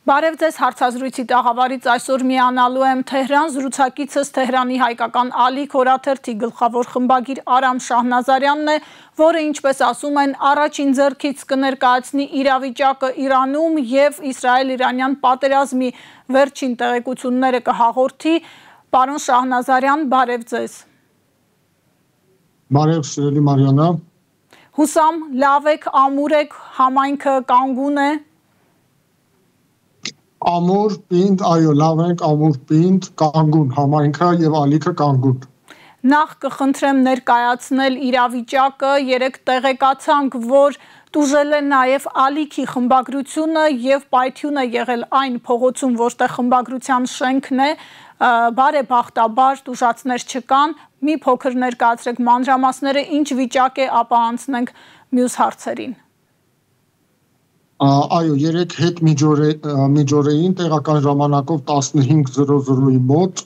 Բարև ձեզ հարցազրույցի տաղավարից այսօր միանալու եմ Թեհրան զրուցակիցս Թեհրանի հայկական Ալիք օրաթերթի գլխավոր խմբագիր Արամ Շահնազարյանն է, որը ինչպես ասում են առաջին ձեռքից կներկայացնի իրավիճակը Իրանում եւ Իսրայել-Իրանյան պատերազմի վերջին տեղեկությունները կհաղորդի։ Պարոն Շահնազարյան, բարև ձեզ։ Բարև սիրելի Մարիանա։ Հուսամ լավ եք, ամուր եք, համայնքը կանգուն է։ Ամուր, պինդ, այո, լավ ենք, ամուր, պինդ, կանգուն, համայնքը եւ ալիքը կանգուն։ Նախ կխնդրեմ ներկայացնել իրավիճակը, երեք տեղեկացանք, որ տուժել է նաև ալիքի խմբագրությունը եւ պայթյուն է եղել այն փողոցում, որտեղ խմբագրության շենքն է, բարեբախտաբար տուժածներ չկան, մի փոքր ներկայացրեք մանրամասները, ինչ վիճակ է, ապա անցնենք մյուս հարցերին։ Այո, երեք հետ միջօրեին տեղական ժամանակով 15:00-ի մոտ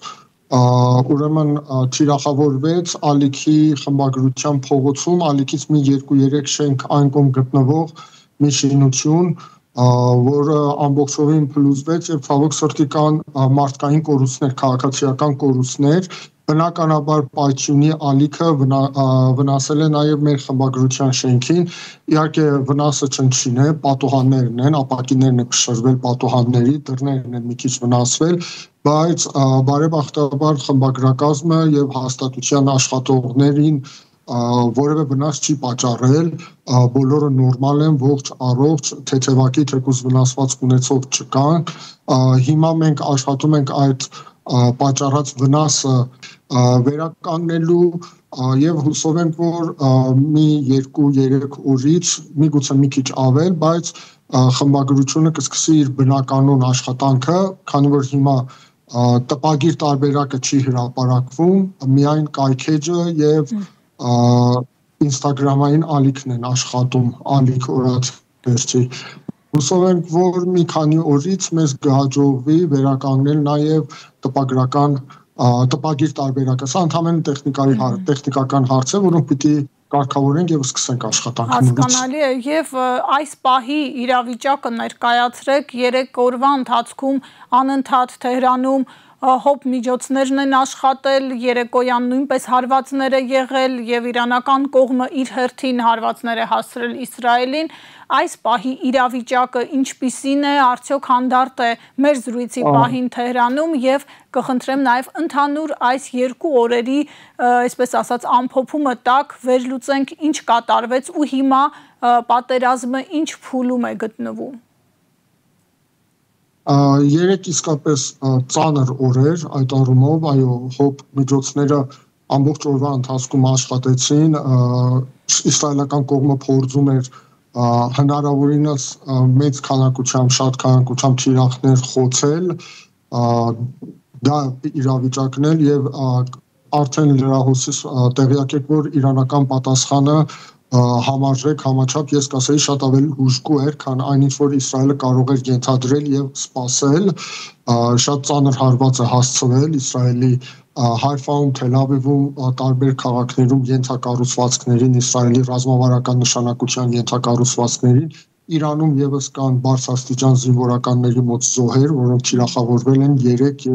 ուրեմն թիրախավորվեց ալիքի խմբագրության փողոցում, ալիքից մի 2-3 շենք այն կողմ գտնվող մի շինություն, որը ամբողջովին փլուզվեց եւ ցավոք սրտի կան մարդկային կորուստներ, քաղաքացիական կորուստներ, բնականաբար պայթյունի ալիքը վնասել է նաև մեր խմբագրության շենքին, իհարկե վնասը չնչին է, պատուհաններն են, ապակիներն են փշրվել պատուհանների, դռներն են մի քիչ վնասվել, բայց բարեբախտաբար խմբագրակազմը եւ հաստատության աշխատողներին որևէ վնաս չի պատճառել, բոլորը նորմալ են, ողջ առողջ, թեթևակի թեկուզ վնասվածք ունեցող չկան, հիմա մենք աշխատում ենք այդ պատճառած վնասը վերականգնելու եւ հուսով ենք, որ մի 2-3 օրից միգուցե մի քիչ ավել, բայց խմբագրությունը կսկսի իր բնականon աշխատանքը, քանի որ հիմա տպագիր տարբերակը չի հրապարակվում, միայն կայքեջը եւ Instagram-ային ալիքն են աշխատում, ալիք օրաթերթի։ Հուսով ենք, որ մի քանի օրից մեզ կհաջողվի վերականգնել նաև տպագիր տարբերակը։ Սա ընդհանրապես տեխնիկական հարց է, որոնք պիտի կարգավորենք եւ սկսենք աշխատանքները։ Հասկանալի է եւ այս պահի իրավիճակը ներկայացրեք 3 օրվա ընթացքում անընդհատ Թեհրանում հոբ միջոցներն են աշխատել, երեկոյան նույնպես հարվածներ է եղել եւ իրանական կողմը իր հերթին հարվածներ է հասցրել Իսրայելին, այս պահի իրավիճակը ինչպիսին է, արդյոք հանդարտ է մեր զրույցի պահին Թեհրանում եւ կխնդրեմ նաեւ ընդհանուր այս 2 օրերի, այսպես ասած, ամփոփումը տակ վերլուծենք ինչ կատարվեց ու հիմա պատերազմը ինչ փուլում է գտնվում։ Երեք իսկապես ծանր օրեր այդ առումով, այո, հոբ միջոցները ամբողջ օրվա ընթացքում աշխատեցին, իսրայելական կողմը փորձում էր հնարավորինս մեծ քանակությամբ, շատ քանակությամբ թիրախներ խոցել, դա իրավիճակն եւ արդեն լրահոսից տեղյակ եք, որ իրանական պատասխանը համարժեք, համաչափ, ես կասեի շատ ավելի հուժկու էր, քան այն ինչ որ Իսրայելը կարող էր ենթադրել եւ սպասել, շատ ծանր հարված է հասցվել Իսրայելի Հայֆայում, Թել Ավիվում, տարբեր քաղաքներում ենթակառուցվածքներին, Իսրայելի ռազմավարական նշանակության ենթակառուցվածքներին, Իրանում եւս կան բարձրաստիճան զինվորականների մոտ զոհեր, որոնք թիրախավորվել են 3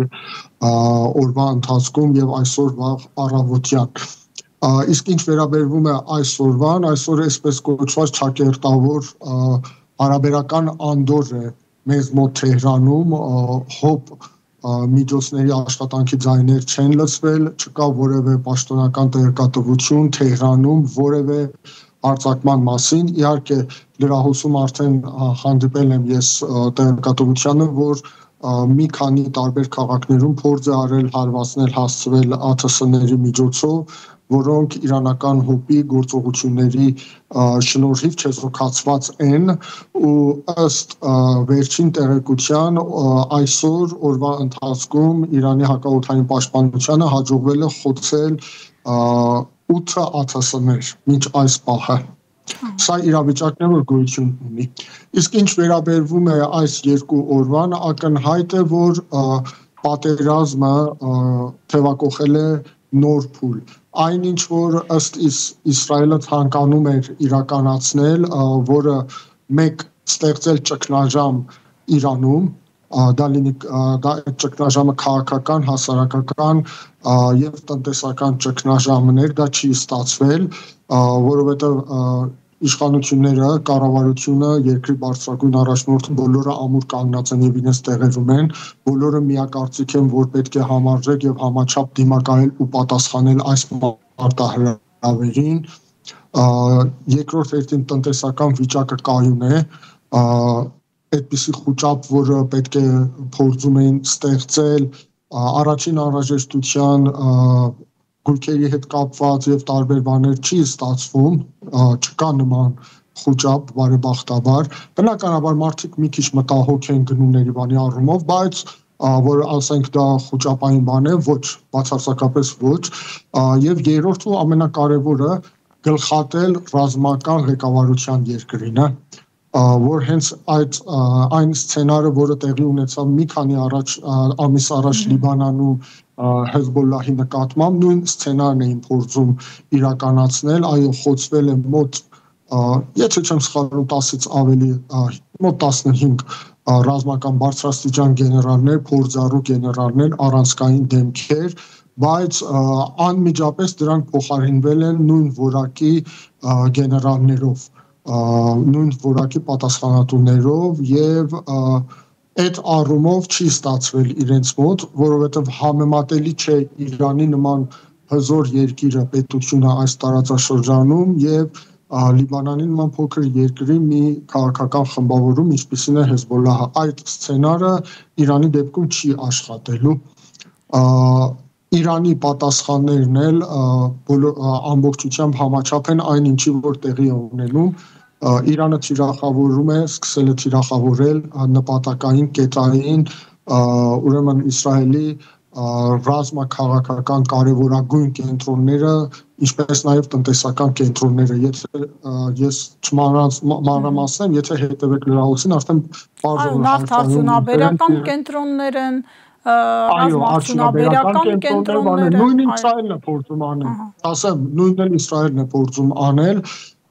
օրվա ընթացքում եւ այսօր վաղ առավոտյան։ Իսկ ինչ վերաբերվում է այսօրվան, այսօր այսպես կոչված ճակերտավոր հարաբերական անդոր է մեզ մոտ Թեհրանում, հոբ միջոցների աշխատանքի ձայներ չեն լսվել, չկա որևէ պաշտոնական տեղեկատվություն Թեհրանում որևէ արձակման մասին, իհարկե լրահոսում արդեն հանդիպել եմ ես տեղեկատվությանը, որ մի քանի տարբեր քաղաքներում փորձ է արել հարվածներ հասցվել ԱԹՍ-ների միջոցով, որոնք իրանական հոպի գործողությունների շնորհիվ չեզոքացված են ու ըստ վերջին տեղեկության այսօր օրվա ընթացքում Իրանի հակաօդային պաշտպանությանը հաջողվել է խոցել 8 ԱԹՍ-ներ մինչ այս պահը։ Սա իրավիճակն է, որ գոյություն ունի։ Իսկ ինչ վերաբերվում է այս 2 օրվան, ակնհայտ է, որ պատերազմը թևակողել է նոր փուլ։ Այն ինչ որ ըստ Իսրայելը ցանկանում էր իրականացնել, որը մեկ ստեղծել ճգնաժամ Իրանում, դա լինի դա ճգնաժամը քաղաքական, հասարակական եւ տնտեսական ճգնաժամներ, դա չի ստացվել, որովհետեւ իշխանությունները, կառավարությունը, երկրի բարձրագույն առաջնորդը բոլորը ամուր կանգնած են եւ իրենց տեղերում են, բոլորը միակարծիք են, որ պետք է համարժեք եւ համաչափ դիմակայել ու պատասխանել այս մարտահրավերին։ Երկրորդ հերթին տնտեսական վիճակը կայուն է, այդպիսի խոճապ, որը պետք է փորձում էին ստեղծել առաջին անհրաժեշտության գույքերի հետ կապված եւ տարբեր բաներ չի ստացվում, չկա նման խոճապ բարեբախտաբար, բնականաբար մարդիկ մի քիչ մտահոգ են գնումների բանի առումով, բայց որ ասենք դա խոճապային բան է, ոչ, բացարձակապես ոչ, եւ երրորդ ու ամենակարևորը գլխատել ռազմական ղեկավարության երկրին է, որ հենց այն սցենարը, որը տեղի ունեցավ մի քանի ամիս առաջ Լիբանանում Հեզբոլլահի նկատմամբ, նույն սցենարն էին փորձում իրականացնել, այո, խոցվել է մոտ, եթե չեմ սխալվում, 10-ից ավելի, մոտ 15 ռազմական բարձրաստիճան գեներալներ, փորձառու գեներալներ, առանցքային դեմքեր, բայց անմիջապես դրանք փոխարինվել են նույն որակի գեներալներով, նույն որակի պատասխանատուներով եւ այդ առումով չի ստացվել իրենց մոտ, որովհետեւ համեմատելի չէ Իրանի նման հզոր երկիրը, պետությունը այս տարածաշրջանում եւ Լիբանանի նման փոքր երկրի մի քաղաքական խմբավորում, ինչպիսին է Հեզբոլլահը, այդ սցենարը Իրանի դեպքում չի աշխատելու։ Իրանի պատասխաններն էլ ամբողջությամբ համաչափ են այն ինչի որ տեղի է ունենում, Իրանը թիրախավորում է, սկսել է թիրախավորել նպատակային կետային, ուրեմն Իսրայելի ռազմաքաղաքական կարևորագույն կենտրոնները, ինչպես նաև տնտեսական կենտրոնները, եթե ես չմանրամասնեմ, եթե հետևեք լրահոսին, արդեն նավթարդյունաբերական կենտրոններ են, ռազմարդյունաբերական կենտրոններ են, նույնն Իսրայելն է փորձում անել, ասեմ, նույնն Իսրայելն է փորձում անել,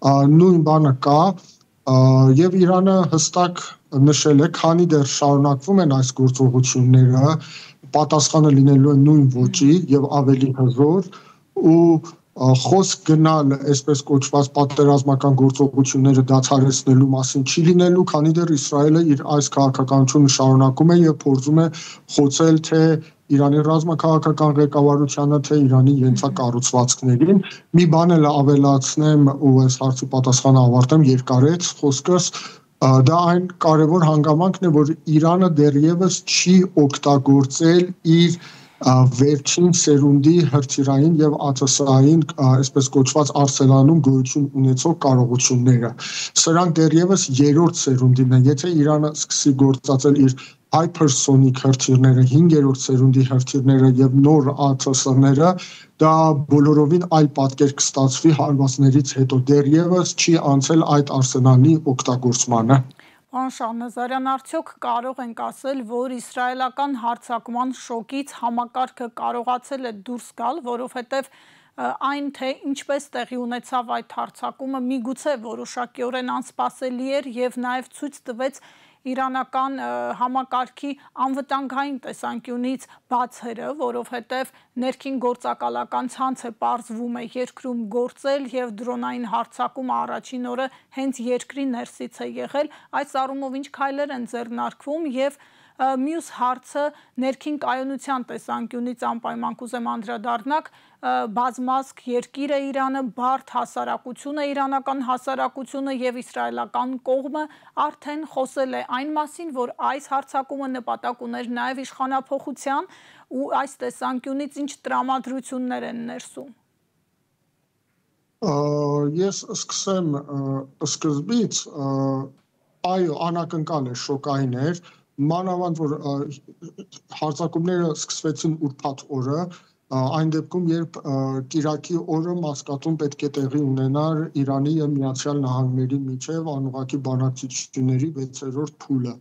նույն բանը կա եւ Իրանը հստակ նշել է, քանի դեռ շարունակվում են այս գործողությունները, պատասխանը լինելու է նույն ոճի եւ ավելի հզոր ու խոսք գնալ այսպես կոչված պատերազմական գործողությունները դադարեցնելու մասին չի լինելու, քանի դեռ Իսրայելը իր այս քաղաքականությունը շարունակում է եւ փորձում է խոցել թե Իրանի ռազմաքաղաքական ղեկավարությանը, թե Իրանի ենթակառուցվածքներին։ Մի բան էլ ավելացնեմ ու այս հարցի պատասխանը ավարտեմ, երկարեց խոսքս, դա այն կարևոր հանգամանքն է, որ Իրանը դեռևս չի օգտագործել իր վերջին սերունդի հրթիռային եւ ԱԹՍ-ային, այսպես կոչված Արսենալում գոյություն ունեցող կարողությունները։ Սրանք դեռևս երրորդ սերունդին են, եթե Իրանը սկսի գործածել իր hypersonic հրթիռները, 5-րդ սերունդի հրթիռները եւ նոր ԱԹՍ-ները, դա բոլորովին այլ պատկեր կստացվի հարվածներից հետո, դեռևս չի անցել այդ արսենալի օգտագործմանը։ Պարոն Շահնազարյան, արդյոք կարող ենք ասել, որ իսրայելական հարձակման շոկից համակարգը կարողացել է դուրս գալ, որովհետև այն թե ինչպես տեղի ունեցավ այդ հարձակումը միգուցե որոշակիորեն անսպասելի էր եւ նաեւ ցույց տվեց իրանական համակարգի անվտանգային տեսանկյունից բացերը, որովհետև ներքին գործակալական ցանցը պարզվում է երկրում գործել եւ դրոնային հարձակումը առաջին օրը հենց երկրի ներսից է եղել, այս առումով ինչ քայլեր են ձեռնարկվում եւ մյուս հարցը ներքին կայունության տեսանկյունից անպայման կուզեմ անդրադառնալ, բազմազգ երկիր է Իրանը, բարդ հասարակություն է իրանական հասարակությունը եւ իսրայելական կողմը արդեն խոսել է այն մասին, որ այս հարձակումը նպատակ ուներ նաեւ իշխանափոխության ու այս տեսանկյունից ինչ տրամադրություններ են ներսում։ Ես սկսեմ սկզբից, այո, անակնկալ է, շոկային էր, մանավանդ որ հարձակումները սկսվեցին ուրբաթ օրը, այն դեպքում, երբ կիրակի օրը Մասկատում պետք է տեղի ունենար Իրանի եւ Միացյալ Նահանգների միջև անուղղակի բանակցությունների 6-րդ փուլը։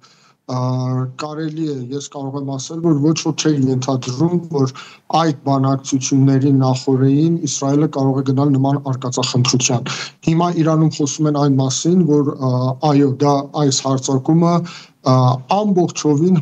Կարելի է, ես կարող եմ ասել, որ ոչ ոք չէր ենթադրում, որ այդ բանակցությունների նախօրեին Իսրայելը կարող է գնալ նման արկածախնդրության։ Հիմա Իրանում խոսում են այն մասին, որ այո, դա այս հարձակումը ամբողջովին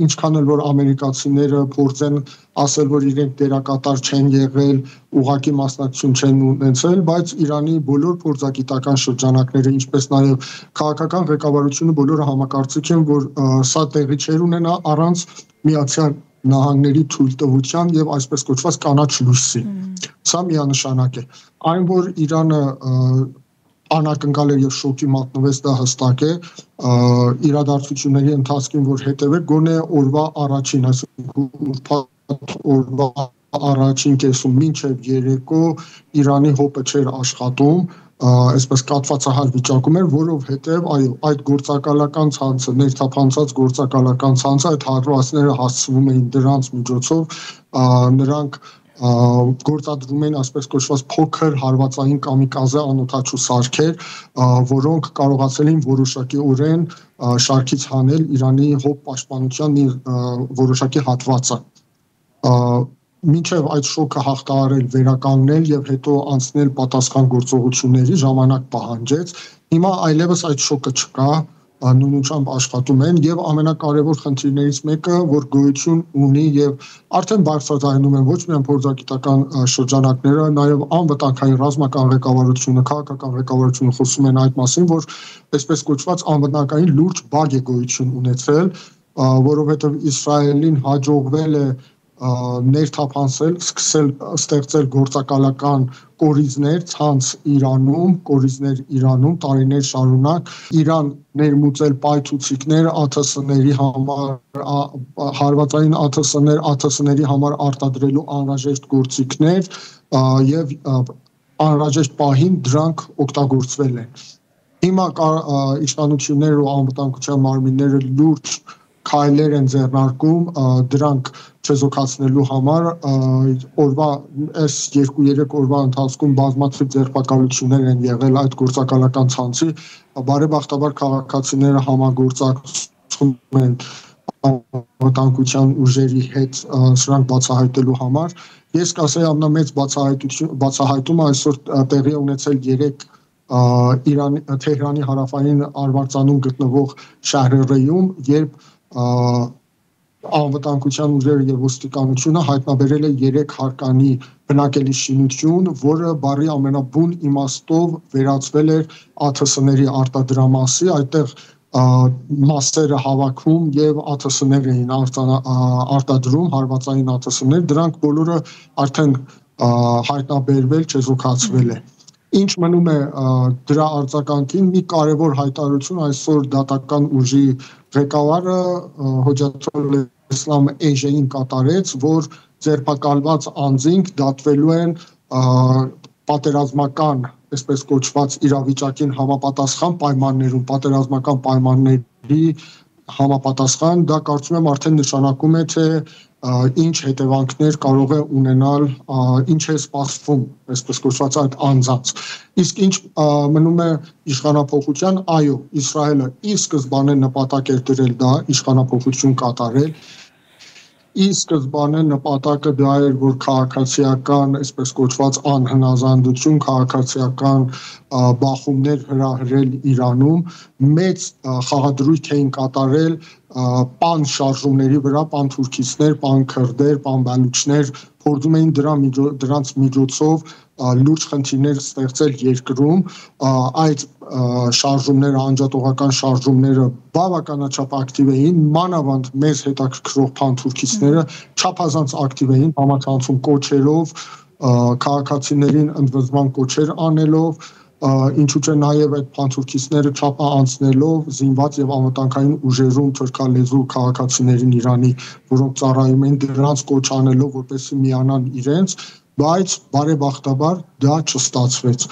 ինչքան էլ որ ամերիկացիները փորձեն ասել, որ իրենք դերակատար չեն եղել, ուղղակի մասնակցություն չեն ունեցել, բայց Իրանի բոլոր փորձագիտական շրջանակները, ինչպես նաև քաղաքական ղեկավարությունը բոլորը համակարծիք են, որ սա տեղի չէր ունենա առանց Միացյալ Նահանգների թույլտվության եւ այսպես կոչված կանաչ լույսի։ Սա միանշանակ է։ Այն որ Իրանը անակնկալ է եւ շոկի մատնվեց, դա հստակ է, իրադարձությունների ընթացքին որ հետևեք, գոնե օրվա առաջին, այսինքն օրվա առաջին կեսում մինչև երեկո Իրանի հոպը չէր աշխատում, այսպես կատվածահար վիճակում էր, որովհետև այո, այդ գործակալական ցանցը, ներթափանցած գործակալական ցանցը, այդ հարվածները հասցվում էին դրանց միջոցով, նրանք գործադրում էին այսպես կոչված փոքր հարվածային կամիկազե անօդաչու սարքեր, որոնք կարողացել էին որոշակիորեն շարքից հանել Իրանի հոբ պաշտպանության որոշակի հատվածը։ Մինչև այդ շոկը հաղթահարել, վերականգնել եւ հետո անցնել պատասխան գործողությունների ժամանակ պահանջեց։ Հիմա այլևս այդ շոկը չկա, նույնությամբ աշխատում են եւ ամենակարևոր խնդիրներից մեկը, որ գոյություն ունի եւ արդեն բարձրաձայնում են ոչ միայն փորձագիտական շրջանակները, նաեւ անվտանգային ռազմական ղեկավարությունը, քաղաքական ղեկավարությունը խոսում են այդ մասին, որ այսպես կոչված անվտանգային լուրջ բագ է գոյություն ունեցել, որովհետեւ Իսրայելին հաջողվել է ներթափանցել, սկսել ստեղծել գործակալական կորիզներ ցանց Իրանում, կորիզներ Իրանում տարիներ շարունակ, Իրան ներմուծել պայթուցիկներ ԱԹՍ-ների համար, հարվածային ԱԹՍ-ների համար արտադրելու անհրաժեշտ գործիքներ եւ անհրաժեշտ պահին դրանք օգտագործվել են։ Հիմա իշխանությունները ու անվտանգության մարմինները լուրջ քայլեր են ձեռնարկում դրանք չեզոքացնելու համար, օրվա այս 2-3 օրվա ընթացքում բազմաթիվ ձերբակալություններ են եղել այդ գործակալական ցանցի, բարեբախտաբար քաղաքացիները համագործակցում են անվտանգության ուժերի հետ սրանք բացահայտելու համար։ Ես կասեի ամենամեծ բացահայտումը այսօր տեղի ունեցել 3 Թեհրանի հարավային արվարձանում գտնվող Շահրերեում, երբ անվտանգության ուժերը եւ ոստիկանությունը հայտնաբերել է 3 հարկանի բնակելի շինություն, որը բարի ամենաբուն իմաստով վերածվել էր ԱԹՍ-ների արտադրամասի, այդտեղ մասերը հավաքում եւ ԱԹՍ-ներ էին արտադրում, հարվածային ԱԹՍ-ներ, դրանք բոլորը արդեն հայտնաբերվել, չեզոքացվել է։ Ինչ մնում է դրա արձագանքին, մի կարևոր հայտարարություն այսօր դատական ուժի ղեկավարը Հոջաթոլ Իսլամ Էժեին կատարեց, որ ձերբակալված անձինք դատվելու են պատերազմական, այսպես կոչված իրավիճակին համապատասխան պայմաններում, պատերազմական պայմանների համապատասխան, դա կարծում եմ արդեն նշանակում է, թե ինչ հետևանքներ կարող է ունենալ, ինչ է սպասվում, այսպես կոչված այդ անձանց։ Իսկ ինչ մնում է իշխանափոխության, այո, Իսրայելը ի սկզբանե նպատակ էր դրել դա իշխանափոխություն կատարել, ի սկզբանե նպատակը դա էր, որ քաղաքացիական, այսպես կոչված անհնազանդություն, քաղաքացիական բախումներ հրահրել Իրանում, մեծ խաղադրույք էին կատարել պան շարժումների վրա, պան թուրքիցներ, պան քրդեր, պան բալուչներ, փորձում էին դրանց միջոցով լուրջ խնդիրներ ստեղծել երկրում, այդ շարժումները, անջատողական շարժումները բավականաչափ ակտիվ էին, մանավանդ մեզ հետաքրքրող փանթուրքիցները չափազանց ակտիվ էին համացանցում կոչերով, քաղաքացիներին ընդվզման կոչեր անելով, ինչու՞ չէ նաև այդ փանթուրքիցները չափա անցնելով զինված եւ անվտանգային ուժերում թուրքալեզու քաղաքացիներին Իրանի, որոնք ծառայում էին, դրանց կոչ անելով, որպեսզի միանան իրենց, բայց բարեբախտաբար դա չստացվեց։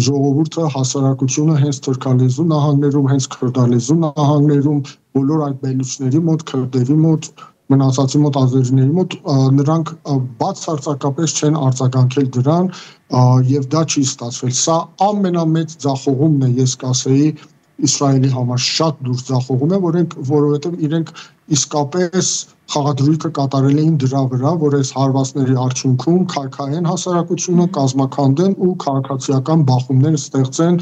Ժողովուրդը, հասարակությունը հենց թուրքալեզու նահանգներում, հենց քրդալեզու նահանգներում, բոլոր այդ բելուչների մոտ, քրդերի մոտ, մնացածի մոտ, ազերիների մոտ, նրանք բացարձակապես չեն արձագանքել դրան եւ դա չի ստացվել։ Սա ամենամեծ ձախողումն է, ես կասեի, Իսրայելի համար շատ դուրս ձախողում է, որովհետև իրենք իսկապես խաղադրույքը կատարել էին դրա վրա, որ այս հարվածների արդյունքում քայքայեն հասարակությունը, կազմաքանդեն ու քաղաքացիական բախումներ ստեղծեն,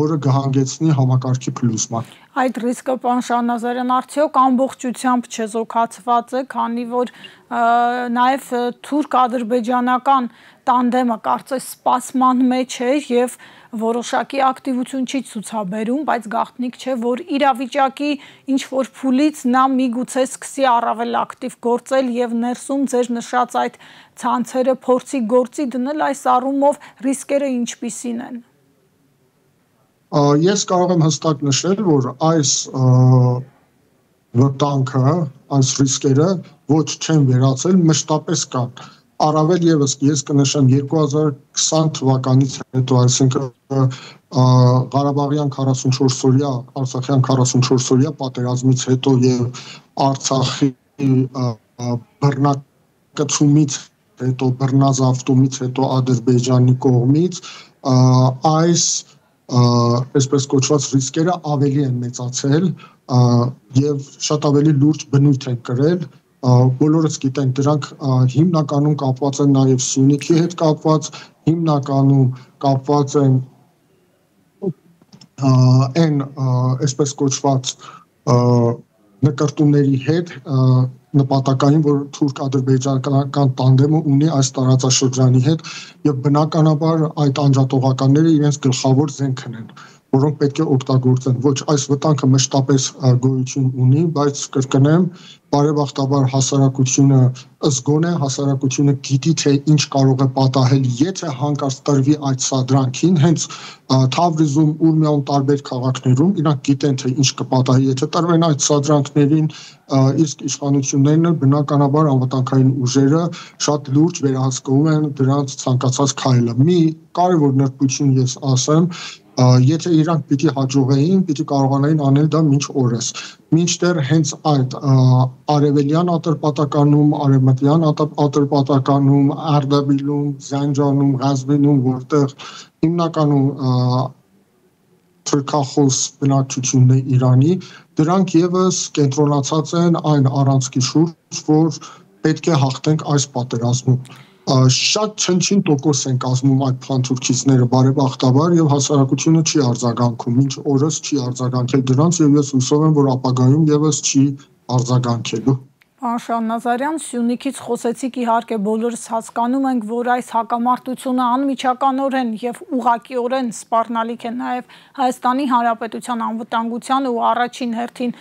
որը կհանգեցնի համակարգի փլուզման։ Այդ ռիսկը, պարոն Շահնազարյան, արդյոք ամբողջությամբ չեզոքացված է, քանի որ նաև թուրք-ադրբեջանական տանդեմը կարծես սպասման մեջ էր եւ որոշակի ակտիվություն չի ցուցաբերում, բայց գաղտնիք չէ, որ իրավիճակի ինչ որ փուլից նա միգուցե սկսի առավել ակտիվ գործել եւ ներսում ձեր նշած այդ ցանցերը փորձի գործի դնել, այս առումով ռիսկերը ինչպիսին են։ Ես կարող եմ հստակ նշել, որ այս վտանգը, այս ռիսկերը ոչ չեն վերացել, մշտապես կան։ Առավել եւս ես կնշեմ 2020 թվականից հետո, այսինքն Ղարաբաղյան 44-օրյա, Արցախյան 44-օրյա պատերազմից հետո եւ Արցախի բռնակցումից հետո, բռնազավթումից հետո Ադրբեջանի կողմից այս այսպես կոչված ռիսկերը ավելի են մեծացել եւ շատ ավելի լուրջ բնույթ են կրել բոլորս գիտենք դրանք հիմնականում կապված են նաեւ Սյունիքի հետ կապված հիմնականում կապված են այն այսպես կոչված նկարտումների հետ նպատակային, որ թուրք-ադրբեջանական տանդեմը ունի այս տարածաշրջանի հետ եւ բնականաբար այդ անջատողականները իրենց գլխավոր զենքն են, որոնք պետք է օգտագործեն։ Ոչ, այս վտանգը մշտապես գոյություն ունի, բայց կրկնեմ, բարեբախտաբար հասարակությունը զգոն է, հասարակությունը գիտի թե ինչ կարող է պատահել, եթե հանկարծ տրվի այդ սադրանքին, հենց Թավրիզում, Ուրմիայում տարբեր քաղաքներում իրանք գիտեն թե ինչ կպատահի, եթե տրվեն այդ սադրանքներին, իսկ իշխանություններն էլ բնականաբար անվտանգային ուժերը շատ լուրջ վերահսկում են դրանց ցանկացած քայլը։ Մի կարևոր նրբություն ես ասեմ, եթե իրանք պիտի հաջողեին, պիտի կարողանային անել դա մինչ օրս։ Մինչդեռ հենց այդ արևելյան ատրպատականում, արևմտյան ատրպատականում, Արդաբիլում, Զանջանում, Ղազվինում, որտեղ հիմնականում թուրքախոս բնակչությունն է Իրանի, դրանք եւս կենտրոնացած են այն առանցքի շուրջ, որ պետք է հաղթենք այս պատերազմում։ Շատ չնչին տոկոս են կազմում այդ փանթուրքիցները բարեբախտաբար եւ հասարակությունը չի արձագանքում, մինչ օրս չի արձագանքել դրանց եւ ես հուսով եմ, որ ապագայում եւս չի արձագանքելու։ Պարոն Շահնազարյան, Սյունիքից խոսեցիք, իհարկե բոլորս հասկանում ենք, որ այս հակամարտությունը անմիջականորեն եւ ուղղակիորեն սպառնալիք է նաեւ Հայաստանի Հանրապետության անվտանգությանը ու առաջին հերթին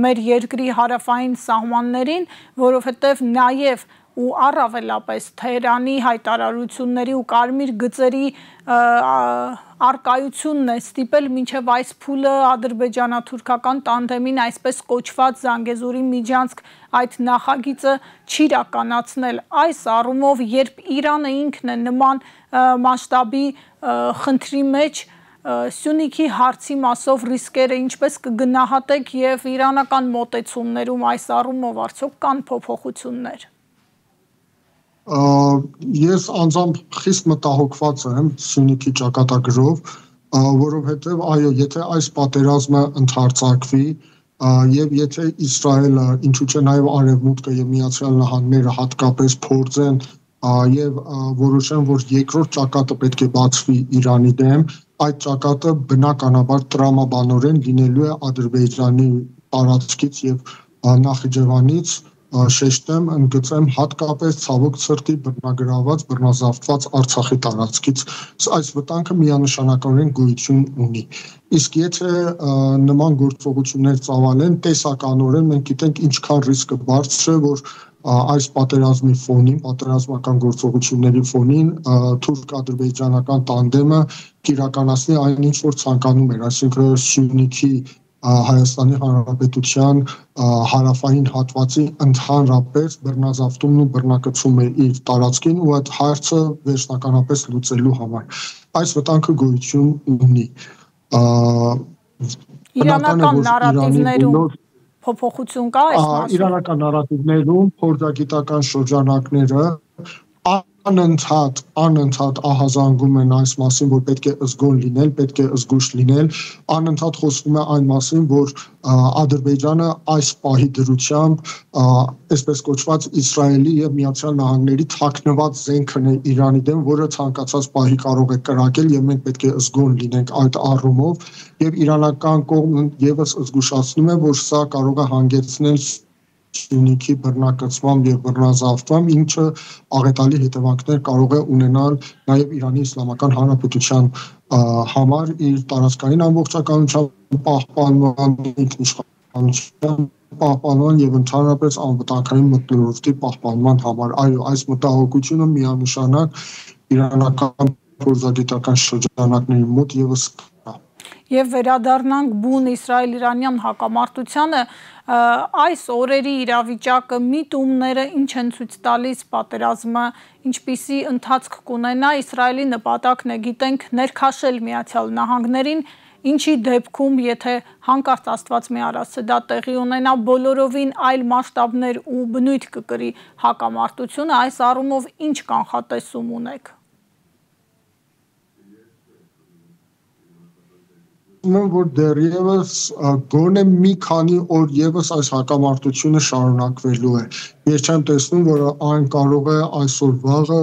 մեր երկրի հարավային սահմաններին, որովհետեւ նաեւ ու առավելապես Թեհրանի հայտարարությունների ու կարմիր գծերի արկայությունն է ստիպել մինչև այս փուլը ադրբեջանա-թուրքական տանդեմին այսպես կոչված Զանգեզուրի միջանցք այդ նախագիծը չիրականացնել։ Այս առումով, երբ Իրանը ինքն է նման մասշտաբի խնդրի մեջ, Սյունիքի հարցի մասով ռիսկերը ինչպես կգնահատեք եւ իրանական մոտեցումներում այս առումով արդյոք կան փոփոխություններ։ Ես անձամբ խիստ մտահոգված եմ Սյունիքի ճակատագրով, որովհետև այո, եթե այս պատերազմը ընդհանրացվի եւ եթե Իսրայելը, ինչու՞ չէ նաեւ Արևմուտքը եւ Միացյալ Նահանգները հատկապես փորձեն եւ որոշեն, որ երկրորդ ճակատը պետք է բացվի Իրանի դեմ, այդ ճակատը բնականաբար տրամաբանորեն լինելու է Ադրբեջանի տարածքից եւ Նախիջևանից շեշտեմ, ընդգծեմ հատկապես ցավոք սրտի բռնագրաված, բռնազավթված Արցախի տարածքից այս վտանգը միանշանակորեն գոյություն ունի։ Իսկ եթե նման գործողություններ ծավալեն, տեսականորեն մենք գիտենք ինչքան ռիսկը բարձր է, որ այս պատերազմի ֆոնին, պատերազմական գործողությունների ֆոնին թուրք-ադրբեջանական տանդեմը կիրականացնի այն ինչ որ ցանկանում էր, այսինքն Սյունիքի Հայաստանի Հանրապետության հարավային հատվածի ընդհանրապես բռնազավթումն ու բռնակցումը իր տարածքին ու այդ հարցը վերջնականապես լուծելու համար։ Այս վտանգը գոյություն ունի։ Իրանական նարատիվներում փոփոխություն կա այս մասում։ Իրանական նարատիվներում փորձագիտական շրջանակները անընդհատ ահազանգում են այս մասին, որ պետք է զգոն լինել, պետք է զգույշ լինել, անընդհատ խոսվում է այն մասին, որ Ադրբեջանը այս պահի դրությամբ այսպես կոչված Իսրայելի եւ Միացյալ Նահանգների թաքնված զենքն է Իրանի դեմ, որը ցանկացած պահի կարող է կրակել եւ մենք պետք է զգոն լինենք այդ առումով եւ իրանական կողմը եւս զգուշացնում է, որ սա կարող է հանգեցնել Սյունիքի բռնակցմամբ եւ բռնազավթմամբ, ինչը աղետալի հետևանքներ կարող է ունենալ նաեւ Իրանի Իսլամական Հանրապետության համար իր տարածքային ամբողջականության պահպանման, ինքնիշխանության պահպանման եւ ընդհանրապես անվտանգային մթնոլորտի պահպանման համար։ Այո, այս մտահոգությունը միանշանակ իրանական փորձագիտական շրջանակների մոտ եւս կա։ Եվ վերադառնանք բուն Իսրայել-Իրանյան հակամարտությանը, այս օրերի իրավիճակը, միտումները ինչ են ցույց տալիս, պատերազմը ինչպիսի ընթացք կունենա, Իսրայելի նպատակն է, գիտենք, ներքաշել Միացյալ Նահանգներին, ինչի դեպքում, եթե հանկարծ Աստված մի արասը դա տեղի ունենա, բոլորովին այլ մասշտաբներ ու բնույթ կկրի հակամարտությունը, այս առումով ինչ կանխատեսում ունեք։ Որ դեռևս գոնե մի քանի օր եւս այս հակամարտությունը շարունակվելու է։ Ես չեմ տեսնում, որ այն կարող է այսօր վաղը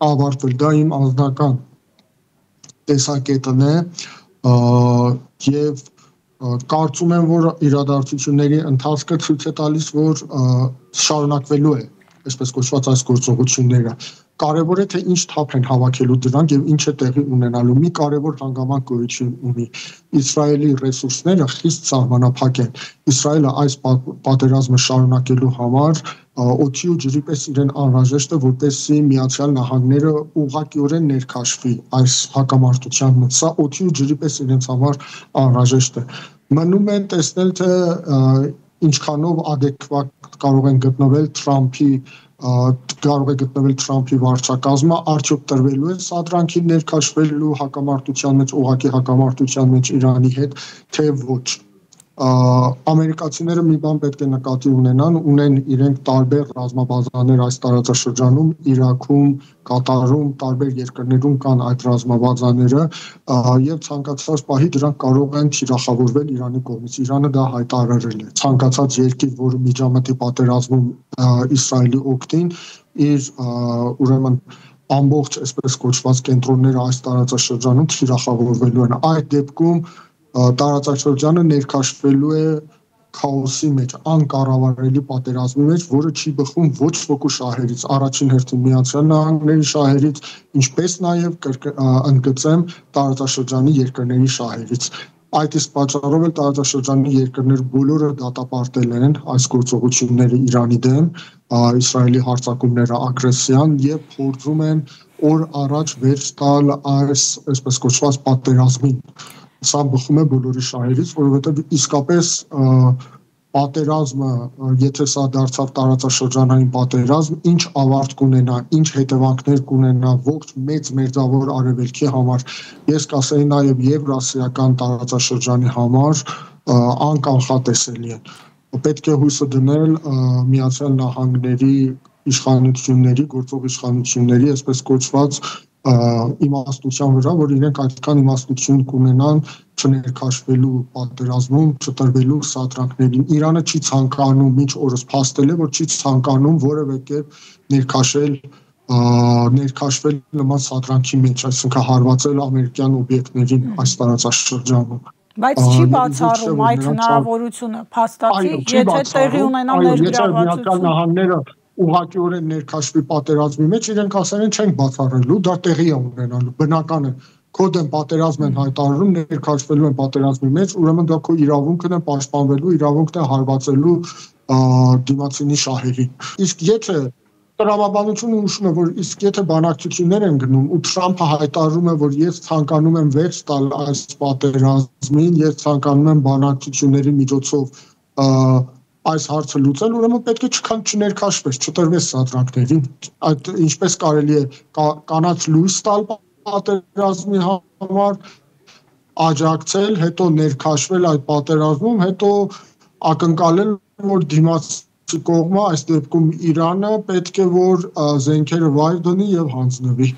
ավարտվել։ Դա իմ անձնական տեսակետն է եւ կարծում եմ, որ իրադարձությունների ընթացքը ցույց է տալիս, որ շարունակվելու է այսպես կոչված այս գործողությունները։ Կարևոր է թե ինչ թափ են հավաքելու դրանք եւ ինչ է տեղի ունենալու։ Մի կարևոր հանգամանք գոյություն ունի։ Իսրայելի ռեսուրսները խիստ սահմանափակ են։ Իսրայելը այս պատերազմը շարունակելու համար օդի ու ջրի պես իրեն անհրաժեշտ է, որպեսզի Միացյալ Նահանգները ուղղակիորեն ներքաշվի այս հակամարտության մեջ։ Սա օդի ու ջրի պես իրենց համար անհրաժեշտ է։ Մնում է տեսնել, թե ինչքանով adekvat կարող են գտնվել Թրամփի վարչակազմը, արդյոք տրվելու է սադրանքի ներքաշվելու հակամարտության մեջ, ուղղակի հակամարտության մեջ Իրանի հետ, թե ոչ։ Ամերիկացիները մի բան պետք է նկատի ունեն իրենք տարբեր ռազմաբազաներ այս տարածաշրջանում, Իրաքում, Կատարում, տարբեր երկրներում կան այդ ռազմաբազաները եւ ցանկացած պահի դրանք կարող են թիրախավորվել Իրանի կողմից։ Իրանը դա հայտարարել է։ Ցանկացած երկիր, որը միջամտի պատերազմում Իսրայելի օգտին, իր ուրեմն ամբողջ այսպես կոչված կենտրոնները այս տարածաշրջանում թիրախավորվելու են։ Այդ դեպքում տարածաշրջանը ներքաշվելու է քաոսի մեջ, անկառավարելի պատերազմի մեջ, որը չի բխում ոչ ոքի շահերից, առաջին հերթին Միացյալ Նահանգների շահերից, ինչպես նաև ընդգծեմ տարածաշրջանի երկրների շահերից։ Այդ իսկ պատճառով էլ տարածաշրջանի երկրներ բոլորը դատապարտել են այս գործողությունները Իրանի դեմ, Իսրայելի հարձակումները ագրեսիան եւ փորձում են օր առաջ վերջ տալ այս այսպես կոչված պատերազմին։ Սա բխում է բոլորի շահերից, որովհետև իսկապես պատերազմը, եթե սա դարձավ տարածաշրջանային պատերազմ, ինչ ավարտ կունենա, ինչ հետևանքներ կունենա ողջ մեծ մերձավոր արևելքի համար, ես կասեի նաև եվրասիական տարածաշրջանի համար անկանխատեսելի են։ Պետք է հույսը դնել Միացյալ Նահանգների իշխանությունների, գործող իշխանությունների, այսպես կոչված իմաստության վրա, որ իրենք այդքան իմաստություն կունենան չներքաշվելու պատերազմում, չտրվելու սադրանքներին։ Իրանը չի ցանկանում, մինչ օրս փաստել է, որ չի ցանկանում որևէ կերպ ներքաշվել նման սադրանքի մեջ, այսինքն հարվածել ամերիկյան օբյեկտներին այս տարածաշրջանում։ Բայց չի բացառում այդ հնարավորությունը փաստացի, եթե տեղի ունենա ներգրավվածություն։ Ուղղակիորեն ներքաշվի պատերազմի մեջ իրենք ասել են չենք բացառելու, դա տեղի է ունենալու, բնական է։ Քո դեմ պատերազմ են հայտարարում, ներքաշվելու են պատերազմի մեջ, ուրեմն դա քո իրավունքն է պաշտպանվելու, իրավունքն է հարվածելու դիմացինի շահերին։ Իսկ եթե տրամաբանությունը ուշում է, որ իսկ եթե բանակցություններ են գնում ու Թրամփը հայտարարում է, որ ես ցանկանում եմ վերջ տալ այս պատերազմին, ես ցանկանում եմ բանակցությունների միջոցով այս հարցը լուծել, ուրեմն պետք է չներքաշվես, չտրվես սադրանքներին։ Այդ ինչպես կարելի է կանաչ լույս տալ պատերազմի համար, աջակցել, հետո ներքաշվել այդ պատերազմում, հետո ակնկալել, որ կողմը, այս դեպքում Իրանը պետք է որ զենքերը վայր դնի եւ հանձնվի։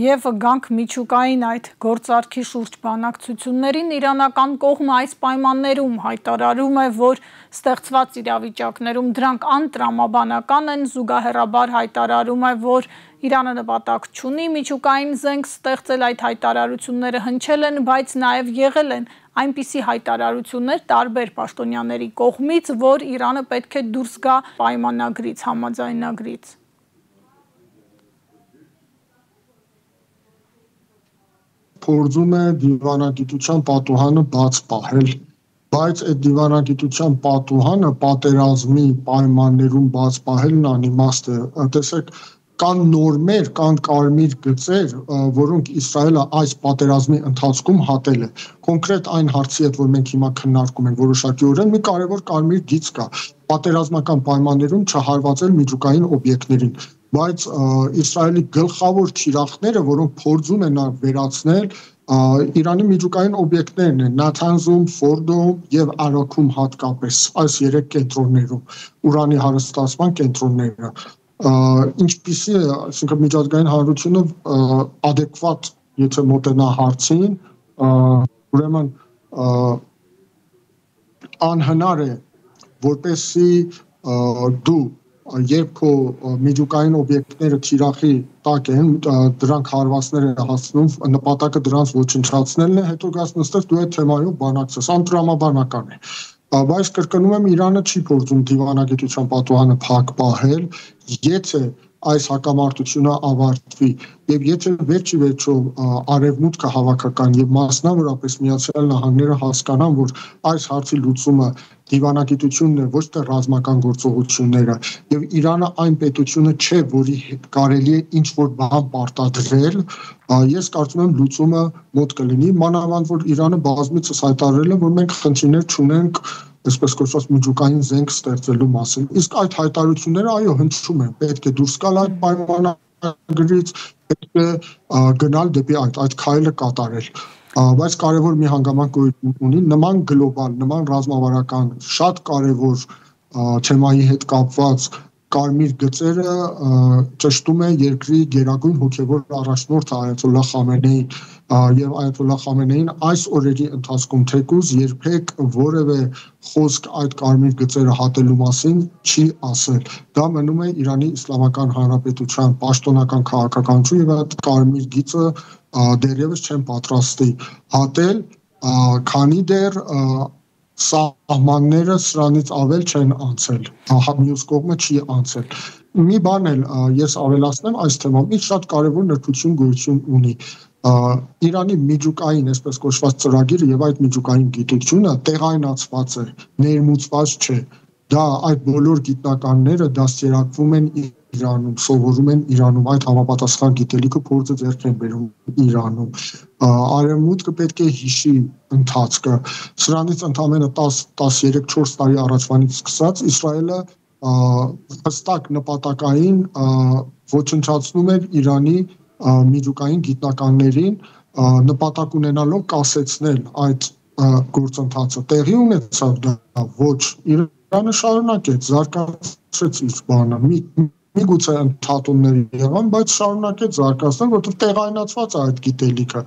Եվ գանք միջուկային այդ գործարքի շուրջ բանակցություններին, իրանական կողմը այս պայմաններում հայտարարում է, որ ստեղծված իրավիճակներում դրանք անտրամաբանական են, զուգահեռաբար հայտարարում է, որ Իրանը նպատակ չունի միջուկային զենք ստեղծել, այդ հայտարարությունները հնչել են, բայց նաև եղել են այնպիսի հայտարարություններ տարբեր պաշտոնյաների կողմից, որ Իրանը պետք է դուրս գա պայմանագրից, համաձայնագրից։ Փորձում է դիվանագիտության պատուհանը բաց պահել, բայց այդ դիվանագիտության պատուհանը պատերազմի պայմաններում բաց պահելն անիմաստ է։ Տեսեք, կան նորմեր, կան կարմիր գծեր, որոնք Իսրայելը այս պատերազմի ընթացքում հատել է։ Կոնկրետ այն հարցի հետ, որ մենք հիմա քննարկում ենք որոշակիորեն, մի կարևոր կարմիր գիծ կա պատերազմական պայմաններում չհարվածել միջուկային օբյեկտներին, բայց Իսրայելի գլխավոր թիրախները, որոնք փորձում են վերացնել Իրանի միջուկային օբյեկտներն են Նաթանզում, Ֆորդոմ եւ Արաքում հատկապես այս 3 կենտրոններում, ուրանի հարստացման կենտրոնները, ինչպիսի է, այսինքն միջազգային հանրությունը adekvat, եթե մոտենա հարցին, ուրեմն անհնար է, որպեսզի դու երբ քո միջուկային օբյեկտները թիրախի տակ են, դրանք հարվածներ են հասնում, նպատակը դրանց ոչնչացնելն է, հետո գաս նստես դու այդ թեմայով բանակցես, անտրամաբանական է։ Բայց կրկնում եմ, Իրանը չի փորձում դիվանագիտության պատուհանը փակ պահել, եթե այս հակամարտությունը ավարտվի եւ եթե վերջի վերջո արևմուտքը հավաքական եւ մասնավորապես Միացյալ Նահանգները հասկանան, որ այս հարցի լուծումը դիվանագիտությունն է, ոչ թե ռազմական գործողությունները, եւ Իրանը այն պետությունը չէ, որի հետ կարելի է ինչ որ բան պարտադրել, ես կարծում եմ լուծումը մոտ կլինի, մանավանդ որ Իրանը բազմիցս հայտարարել է, որ մենք խնդիրներ չունենք այսպես կոչված միջուկային զենք ստեղծելու մասին։ Իսկ այդ հայտարարությունները այո հնչում են, պետք է դուրս գալ այդ պայմանագրից, պետք է գնալ դեպի այդ քայլը կատարել։ Բայց կարևոր մի հանգամանք ունի, նման գլոբալ, նման ռազմավարական շատ կարևոր թեմայի հետ կապված կարմիր գծերը ճշտում է երկրի գերագույն հոգևոր առաջնորդը Այաթոլլահ Խամենեին եւ Այաթոլլահ Խամենեին այս օրերի ընթացքում թեկուզ երբեք որևէ խոսք այդ կարմիր գծերը հատելու մասին չի ասել։ Դա մնում է Իրանի Իսլամական Հանրապետության պաշտոնական քաղաքականություն եւ այդ կարմիր գիծը դեռևս չեն պատրաստի հատել, քանի դեռ սահմանները սրանից ավել չեն անցել, մյուս կողմը չի անցել։ Մի բան էլ ես ավելացնեմ այս թեմայով, մի շատ կարևոր նրբություն գոյություն ունի։ Իրանի միջուկային, այսպես կոչված ծրագիրը եւ այդ միջուկային գիտությունը տեղայնացված է, ներմուծված չէ։ Դա այդ բոլոր գիտնականները դաստիարակվում են Իրանում, սովորում են Իրանում, այդ համապատասխան գիտելիքը փորձը ձեռք են բերում Իրանում։ Արևմուտքը պետք է հիշի ընթացքը։ Սրանից ընդամենը 10-13-4 տարի առաջվանից սկսած Իսրայելը հստակ նպատակային ոչնչացնում էր Իրանի միջուկային գիտնականներին, նպատակ ունենալով կասեցնել այդ գործընթացը։ Տեղի ունեցավ դա ոչ, Իրանը շարունակեց, զարգացրեց իր բանը, միգուցե ընդհատումներ եղան, բայց շարունակեց զարգացնել, որովհետև տեղայնացված է այդ գիտելիքը։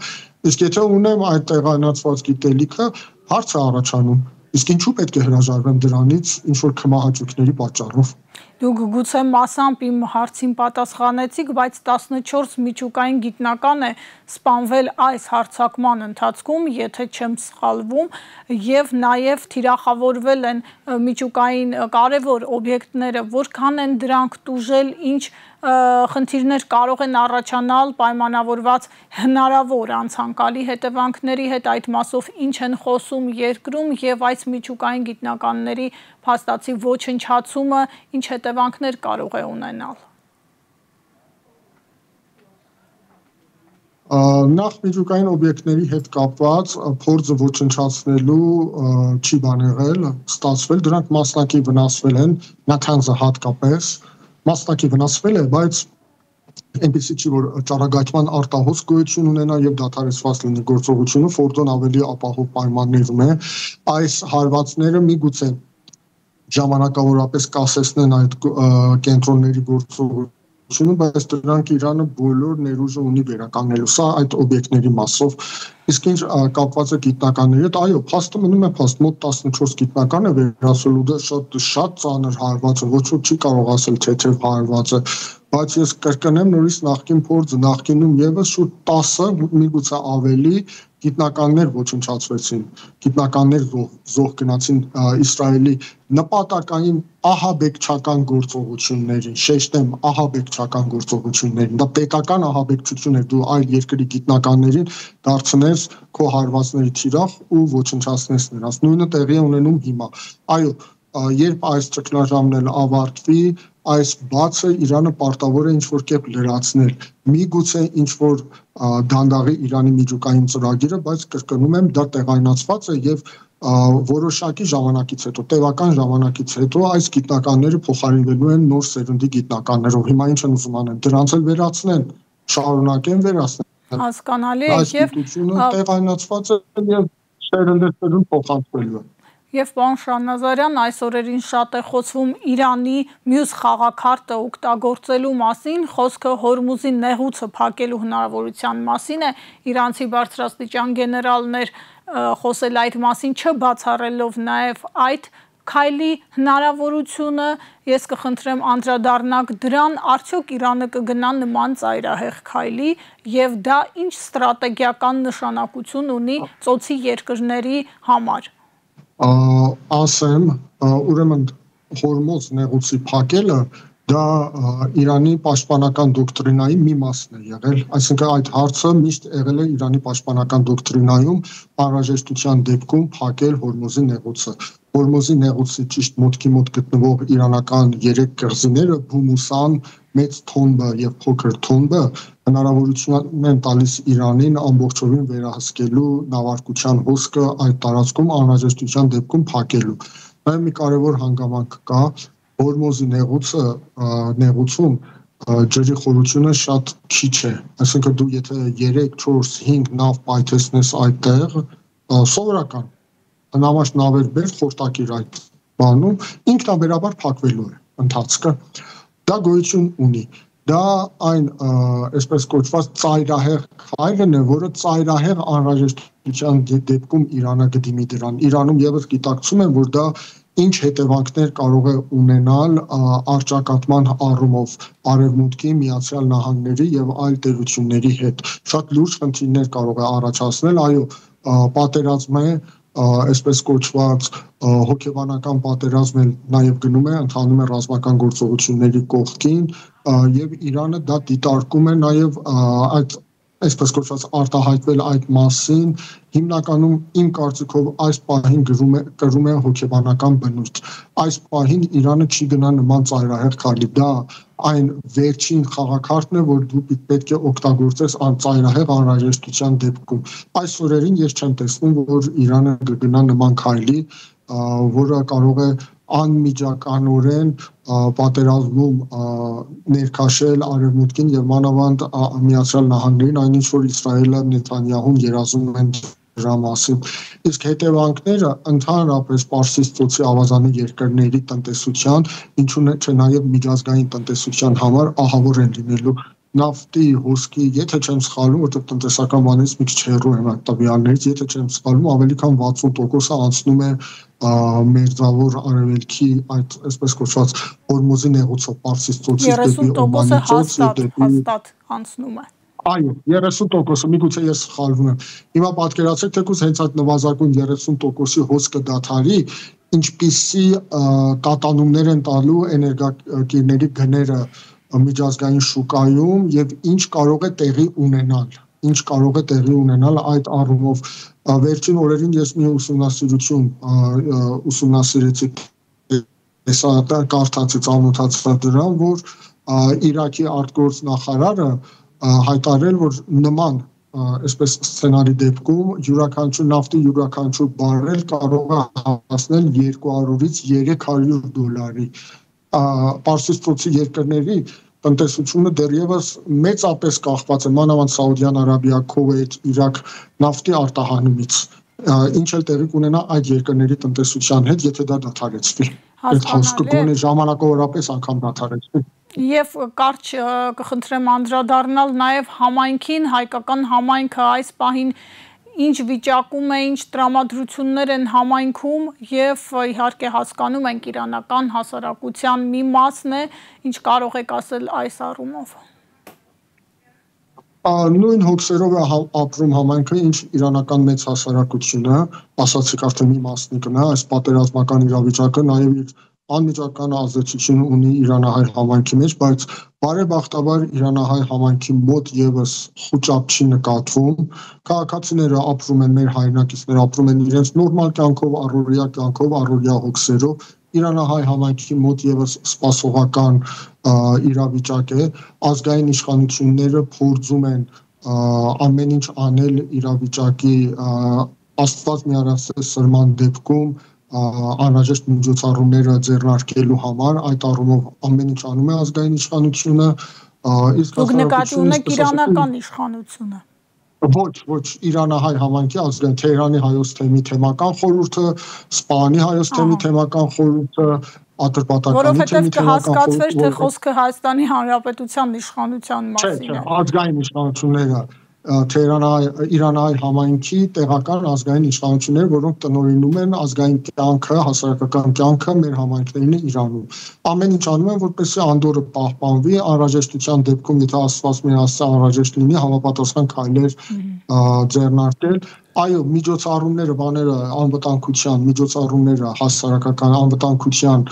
Իսկ եթե ունեմ այդ տեղայնացված գիտելիքը, հարց է առաջանում, իսկ ինչու պետք է հրաժարվեմ դրանից ինչ որ քմահաճույքների պատճառով։ Դուք գուցե մասամբ իմ հարցին պատասխանեցիք, բայց 14 միջուկային գիտնական է սպանվել այս հարձակման ընթացքում, եթե չեմ սխալվում, եւ նաեւ թիրախավորվել են միջուկային կարևոր օբյեկտները, որքան են դրանք տուժել, ինչ խնդիրներ կարող են առաջանալ պայմանավորված հնարավոր անցանկալի հետևանքների հետ, այդ մասով ինչ են խոսում երկրում եւ այս միջուկային գիտնականների փաստացի ոչնչացումը ինչ հետևանքներ կարող է ունենալ։ Նախ միջուկային օբյեկտների հետ կապված փորձը ոչնչացնելու չի բան եղել, ստացվել, դրանք մասնակի վնասվել են, Նաթանզը հատկապես մասնակի վնասվել է, բայց այնպեսի չի, որ ճառագայթման արտահոս գոյություն ունենա եւ դադարեցված լինի գործողությունը, Ֆորդոն ավելի ապահով պայմաններում է, այս հարվածները միգուցե ժամանակավորապես կասեցնեն այդ կենտրոնների գործողությունը, բայց դրանք Իրանը բոլոր ներուժը ունի վերականգնելու, սա այդ օբյեկտների մասով։ Իսկ ինչ կապված է գիտնականների հետ, այո, փաստը մնում է փաստ, մոտ 14 գիտնական է վերացելու, դա շատ ծանր հարված է, ոչ ոք չի կարող ասել թեթև հարված է, բայց ես կրկնեմ նորից նախկին փորձը, նախկինում եւս շուտ 10, միգուցե ավելի գիտնականներ ոչնչացվեցին, գիտնականներ զոհ գնացին Իսրայելի նպատակային ահաբեկչական գործողություններին, շեշտեմ ահաբեկչական գործողություններին, դա պետական ահաբեկչություն է, դու այլ երկրի գիտնականներին դարձնես քո հարվածների թիրախ ու ոչնչացնես նրանց, նույնը տեղի է ունենում հիմա, այո, երբ այս ճգնաժամն էլ ավարտվի, այս բացը Իրանը պարտավոր է ինչ-որ կերպ լրացնել, միգուցե ինչ-որ դանդաղի Իրանի միջուկային ծրագիրը, բայց կրկնում եմ, դա տեղայնացված է եւ որոշակի ժամանակից հետո, տևական ժամանակից հետո այս գիտնականները փոխարինվելու են նոր սերնդի գիտնականներով, հիմա ինչ են ուզում անեն, դրանց էլ վերացնեն, շարունակեն վերացնել, հասկանալի է եւ գիտությունը տեղայնացված է եւ սերնդերուն փոխանցվելու է։ Եվ պարոն Շահնազարյան, այս օրերին շատ է խոսվում Իրանի մյուս խաղաքարտը օգտագործելու մասին, խոսքը Հորմուզի նեղուցը փակելու հնարավորության մասին է, իրանցի բարձրաստիճան գեներալներ խոսել այդ մասին, չբացառելով նաև այդ քայլի հնարավորությունը, ես կխնդրեմ անդրադառնաք դրան, արդյոք Իրանը կգնա նման ծայրահեղ քայլի եւ դա ինչ ստրատեգիական նշանակություն ունի ծոցի երկրների համար։ Ասեմ, ուրեմն Հորմուզ նեղուցի փակելը դա Իրանի պաշտպանական դոկտրինայի մի մասն է եղել, այսինքն այդ հարցը միշտ եղել է Իրանի պաշտպանական դոկտրինայում անհրաժեշտության դեպքում փակել Հորմուզի նեղուցը։ Հորմուզի նեղուցի ճիշտ մոտքի մոտ գտնվող իրանական 3 կղզիները՝ Բումուսան, Մեծ Թոնբը եւ Փոքր Թոնբը հնարավորություն են տալիս Իրանին ամբողջովին վերահսկելու նավարկության հոսքը այդ տարածքում անհրաժեշտության դեպքում փակելու։ Նաեւ մի կարևոր հանգամանք կա, Հորմուզի նեղուցում ջրի խորությունը շատ քիչ է, այսինքն դու եթե 3, 4, 5 նավ պայթեցնես այդտեղ, սովորական հնամաշ նավեր բեր խորտակիր այդ բանում, ինքնաբերաբար փակվելու է ընթացքը։ Դա գոյություն ունի։ Դա այն այսպես կոչված ծայրահեղ քայլն է, որը ծայրահեղ անհրաժեշտության դեպքում Իրանը կդիմի դրան։ Իրանում եւս գիտակցում են, որ դա ինչ հետևանքներ կարող է ունենալ առճակատման առումով Արևմուտքի, Միացյալ Նահանգների եւ այլ տերությունների հետ։ Շատ լուրջ խնդիրներ կարող է առաջացնել, այո, պատերազմ է, այսպես կոչված հոգեբանական պատերազմ էլ նաև գնում է, ընթանում է ռազմական գործողությունների կողքին եւ Իրանը դա դիտարկում է նաև այդ այսպես կոչված արտահայտվել այդ մասին, հիմնականում իմ կարծիքով այս պահին կրում է հոգեբանական բնույթ։ Այս պահին Իրանը չի գնա նման ծայրահեղ քայլի, դա այն վերջին խաղաքարտն է, որ դու պետք է օգտագործես ծայրահեղ անհրաժեշտության դեպքում։ Այս օրերին ես չեմ տեսնում, որ Իրանը կգնա նման քայլի, որը կարող է անմիջականորեն պատերազմում ներքաշել Արևմուտքին եւ մանավանդ Միացյալ Նահանգներին, այն ինչ որ Իսրայելը Նեթանյահուն երազում են դրա մասին։ Իսկ հետևանքները ընդհանրապես Պարսից ծոցի ավազանի երկրների տնտեսության, ինչու չէ նաեւ միջազգային տնտեսության համար ահավոր են լինելու։ Նավթի, հոսքի, եթե չեմ սխալվում, որտեղ տնտեսական բանից մի քիչ հեռու եմ այդ տվյալներից, եթե չեմ սխալվում, ավելի քան 60%-ը անցնում է մերձավոր արևելքի այդ այսպես կոչված Հորմուզի նեղուցով Պարսից ծոցից դեպի Օմանի ծոց հաստատ անցնում է։ Այո, 30%-ը, միգուցե ես սխալվում եմ։ Հիմա պատկերացրեք, թեկուզ հենց այդ նվազագույն 30%-ի հոսքը դադարի, ինչպիսի կատանումներ են տալու էներգակիրների գները միջազգային շուկայում եւ ինչ կարող է տեղի ունենալ այդ առումով վերջին օրերին ես մի ուսումնասիրություն ուսումնասիրեցի կարդացի ծանոթացա դրան, որ Իրաքի արտգործնախարարը հայտարարել, որ նման այսպես սցենարի դեպքում յուրաքանչյուր նավթի յուրաքանչյուր բարել կարող է հասնել $200-ից $300։ Պարսից ծոցի երկրների տնտեսությունը դեռևս մեծապես կախված է մանավանդ Սաուդյան Արաբիա, Քուվեյթ, Իրաք նավթի արտահանումից, ինչ էլ տեղի կունենա այդ երկրների տնտեսության հետ, եթե դա դադարեցվի։ այդ խոսքը գոնե ժամանակավորապես անգամ դադարեցվի։ Եվ կարճ կխնդրեմ անդրադառնալ նաև համայնքին, հայկական համայնքը այս պահին ինչ վիճակում է, ինչ տրամադրություններ են համայնքում եւ իհարկե հասկանում ենք իրանական հասարակության մի մասն է, ինչ կարող եք ասել այս առումով։ Նույն հոգսերով է ապրում համայնքը, ինչ իրանական մեծ հասարակությունը, ասացիք արդեն մի մասնիկն է, այս պատերազմական իրավիճակը նաև իր անմիջական ազդեցություն ունի իրանահայ համայնքի մեջ, բայց բարեբախտաբար իրանահայ համայնքի մոտ եւս խոճապ չի նկատվում։ Քաղաքացիները ապրում են, մեր հայրենակիցները ապրում են իրենց նորմալ կյանքով, առօրյա կյանքով, առօրյա հոգսերով։ Իրանահայ համայնքի մոտ եւս սպասողական իրավիճակ է։ Ազգային իշխանությունները փորձում են ամեն ինչ անել իրավիճակի աստված միարասես սրման դեպքում անհրաժեշտ միջոցառումները ձեռնարկելու համար, այդ առումով ամեն ինչ անում է ազգային իշխանությունը, իսկ դուք նկատի ունեք իրանական իշխանությունը։ Ոչ, իրանահայ համայնքի ազգային Թեհրանի հայոց թեմի թեմական խորհուրդը, Սպահանի հայոց թեմի թեմական խորհուրդը, Ատրպատականի թեմի թեմական խորհուրդը, որովհետև կհասկացվեր, թե խոսքը Հայաստանի Հանրապետության իշխանության մասին է։ Ազգային իշխանությունները Իրանահայ համայնքի տեղական ազգային իշխանություններ, որոնք տնօրինում են ազգային կյանքը, հասարակական կյանքը մեր համայնքներն Իրանում։ Ամեն ինչ անում են, որպեսզի անդորրը պահպանվի, անհրաժեշտության դեպքում, եթե աստված միասին անհրաժեշտ լինի, համապատասխան քայլեր ձեռնարկել։ Այո, միջոցառումները, բաները անվտանգության, միջոցառումները հասարակական անվտանգության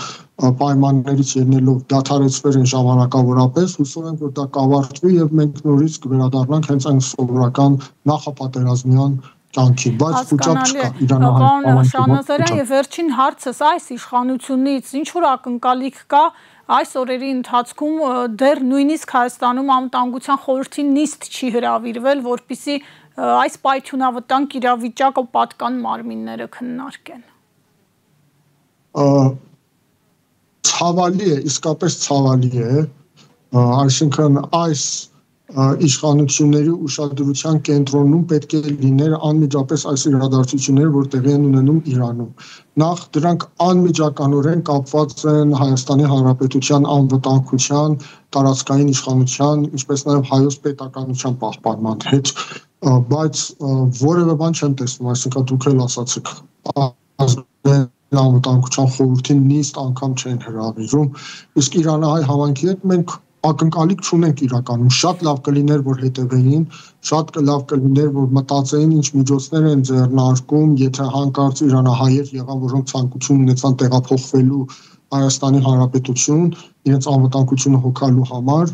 պայմաններից ելնելով դադարեցվել են ժամանակավորապես, հուսով ենք, որ դա կավարտվի եւ մենք նորից կվերադառնանք հենց այն սովորական նախապատերազմյան կյանքին, բայց խոճապ չկա իրանահայ Պարոն Շահնազարյան, եւ վերջին հարցս այս իշխանությունից ինչ որ ակնկալիք կա այս օրերի ընթացքում դեռ նույնիսկ Հայաստանում անվտանգության խորհրդի նիստ չի հրավիրվել, որպեսզի այս պայթյունավտանգ իրավիճակը պատկան մարմինները քննարկեն։ Ցավալի է, իսկապես ցավալի է, այսինքն այս իշխանությունների ուշադրության կենտրոնում պետք է լիներ անմիջապես այս իրադարձությունները, որ տեղի են ունենում Իրանում։ Նախ դրանք անմիջականորեն կապված են Հայաստանի Հանրապետության անվտանգության, տարածքային իշխանության, ինչպես նաև հայոց պետականության պահպանման հետ, բայց որևէ բան չեմ տեսնում, այսինքն դուք էլ ասացիք, անվտանգության խորհրդի նիստ անգամ չեն հրավիրում, իսկ իրանահայ համայնքի հետ մենք ակնկալիք չունենք իրականում, շատ լավ կլիներ, որ հետևեին, շատ լավ կլիներ, որ մտածեին ինչ միջոցներ են ձեռնարկում, եթե հանկարծ իրանահայեր եղան, որոնք ցանկություն ունեցան տեղափոխվելու Հայաստանի Հանրապետություն, իրենց անվտանգությունը հոգալու համար,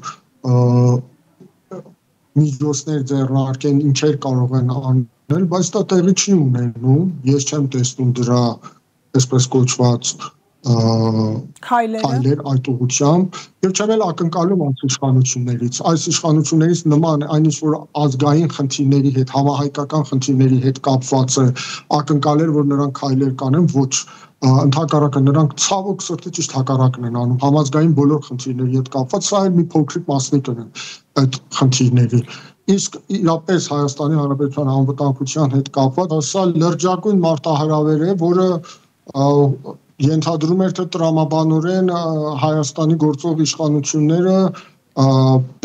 միջոցներ ձեռնարկեն, ինչեր կարող են անել, բայց դա տեղի չի ունենում, ես չեմ տեսնում դրա այսպես կոչված քայլեր այդ ուղղությամբ եւ չեմ էլ ակնկալում այս իշխանություններից, այս իշխանություններից նման այնինչ որ ազգային խնդիրների հետ, համահայկական խնդիրների հետ կապված է ակնկալել, որ նրանք քայլեր կանեն, ոչ, ընդհակառակը նրանք ցավոք սրտի ճիշտ հակառակն են անում, համազգային բոլոր խնդիրների հետ կապված, սա էլ մի փոքրիկ մասնիկն է այդ խնդիրների։ Իսկ իրապես Հայաստանի Հանրապետության անվտանգության հետ կապված, սա լրջագույն մարտահրավեր է, որը ենթադրում էր, թե տրամաբանորեն Հայաստանի գործող իշխանությունները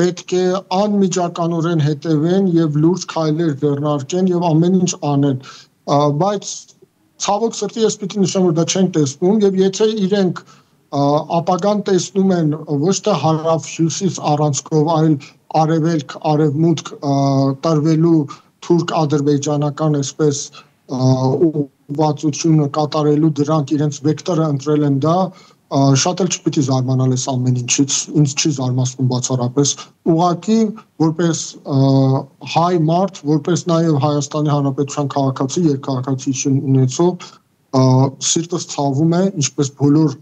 պետք է անմիջականորեն հետևեն եւ լուրջ քայլեր ձեռնարկեն եւ ամեն ինչ անեն, բայց ցավոք սրտի ես պիտի նշեմ, որ դա չեն տեսնում եւ եթե իրենք ապագան տեսնում են ոչ թե հարավ-հյուսիս առանցքով, այլ արևելք, արևմուտք տրվելու թուրք-ադրբեջանական այսպես ուղղվածությունը կատարելու դրանք իրենց վեկտորը ընտրել են դա, շատ էլ չպիտի զարմանալ այս ամեն ինչից, ինձ չի զարմացնում բացառապես, ուղղակի որպես հայ մարդ, որպես նաև Հայաստանի Հանրապետության քաղաքացի, երկրաքաղաքացիություն ունեցող, սիրտս ցավում է, ինչպես բոլոր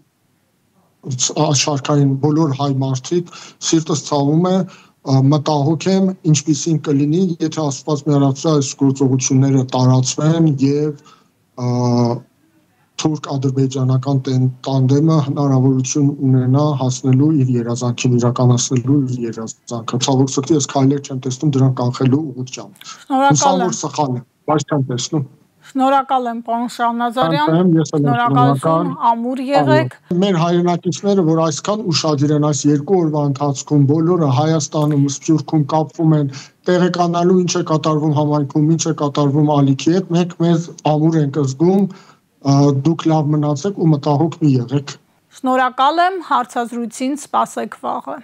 աշխարհային բոլոր հայ մարդիկ, սիրտս ցավում է, մտահոգ եմ, ինչպիսին կլինի, եթե Աստված միարացե այս գործողությունները տարածվեն եւ թուրք-ադրբեջանական տանդեմը հնարավորություն ունենա հասնելու իր երազանքին, իրականացնելու իր երազանքը։ Ցավոք սրտի ես քայլեր չեմ տեսնում դրանք կանխելու ուղղությամբ։ Հուսամ որ սխալ է, բայց չեմ տեսնում։ Շնորհակալ եմ, պարոն Շահնազարյան, շնորհակալություն, ամուր եղեք։ Մեր հայրենակիցները, որ այսքան ուշադիր են այս 2 օրվա ընթացքում, բոլորը Հայաստանում, Սփյուռքում կապվում են, տեղեկանալու ինչ է կատարվում համայնքում, ինչ է կատարվում ալիքի հետ, մենք մեզ ամուր ենք զգում, դուք լավ մնացեք ու մտահոգ մի եղեք։ Շնորհակալ եմ, հարցազրույցին սպասեք վաղը։